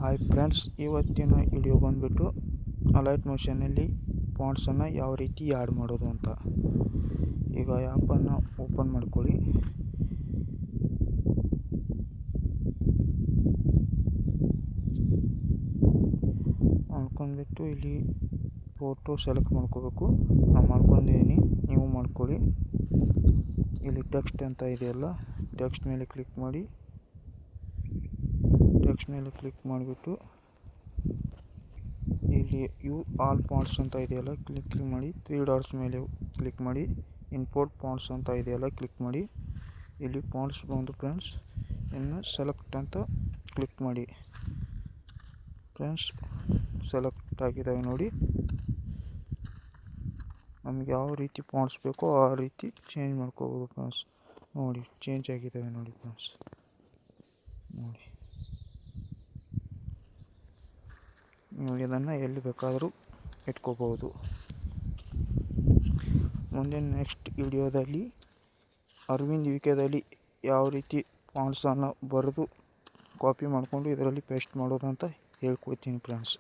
Hi friends, ಇವತ್ತಿನ video ಬಂದುಬಿಟ್ಟು Alight ಮೋಷನಲ್ಲಿ ಫಾಂಟ್ಸನ್ನು ಯಾವ ರೀತಿ ಆ್ಯಡ್ ಮಾಡೋದು ಅಂತ. ಈಗ ಆ್ಯಪನ್ನು ಓಪನ್ ಮಾಡ್ಕೊಳ್ಳಿ. ಮಾಡ್ಕೊಂಡ್ಬಿಟ್ಟು ಇಲ್ಲಿ ಫೋಟೋ ಸೆಲೆಕ್ಟ್ ಮಾಡ್ಕೋಬೇಕು. ನಾನು ಮಾಡ್ಕೊಂಡಿದ್ದೀನಿ, ನೀವು ಮಾಡ್ಕೊಳ್ಳಿ. ಇಲ್ಲಿ ಟೆಕ್ಸ್ಟ್ ಅಂತ ಇದೆಯಲ್ಲ, ಟೆಕ್ಸ್ಟ್ ಮೇಲೆ ಕ್ಲಿಕ್ ಮಾಡಿ. ಟೆಕ್ಸ್ಟ್ ಮೇಲೆ ಕ್ಲಿಕ್ ಮಾಡಿಬಿಟ್ಟು ಇಲ್ಲಿ ಯು ಆಲ್ ಫಾಂಟ್ಸ್ ಅಂತ ಇದೆಯಲ್ಲ, ಕ್ಲಿಕ್ ಮಾಡಿ. 3 ಡಾಟ್ಸ್ ಮೇಲೆ ಕ್ಲಿಕ್ ಮಾಡಿ. ಇಂಪೋರ್ಟ್ ಫಾಂಟ್ಸ್ ಅಂತ ಇದೆಯಲ್ಲ, ಕ್ಲಿಕ್ ಮಾಡಿ. ಇಲ್ಲಿ ಫಾಂಟ್ಸ್ ಬಂದು ಫ್ರೆಂಡ್ಸ್, ಇನ್ನು ಸೆಲೆಕ್ಟ್ ಅಂತ ಕ್ಲಿಕ್ ಮಾಡಿ. ಫ್ರೆಂಡ್ಸ್, ಸೆಲೆಕ್ಟ್ ಆಗಿದ್ದಾವೆ ನೋಡಿ. ನಮಗೆ ಯಾವ ರೀತಿ ಫಾಂಟ್ಸ್ ಬೇಕೋ ಆ ರೀತಿ ಚೇಂಜ್ ಮಾಡ್ಕೋಬೋದು ಫ್ರೆಂಡ್ಸ್. ನೋಡಿ, ಚೇಂಜ್ ಆಗಿದ್ದಾವೆ ನೋಡಿ ಫ್ರೆಂಡ್ಸ್. ನೋಡಿ, ನೀವು ಇದನ್ನು ಎಲ್ಲಿ ಬೇಕಾದರೂ ಇಟ್ಕೋಬೋದು. ಮುಂದಿನ ನೆಕ್ಸ್ಟ್ ವಿಡಿಯೋದಲ್ಲಿ ಅರವಿಂದ್ ವಿಕೆದಲ್ಲಿ ಯಾವ ರೀತಿ ಫಾಂಟ್ಸನ್ನು ಬರೆದು ಕಾಪಿ ಮಾಡಿಕೊಂಡು ಇದರಲ್ಲಿ ಪೇಸ್ಟ್ ಮಾಡೋದು ಅಂತ ಹೇಳ್ಕೊಡ್ತೀನಿ ಫ್ರೆಂಡ್ಸ್.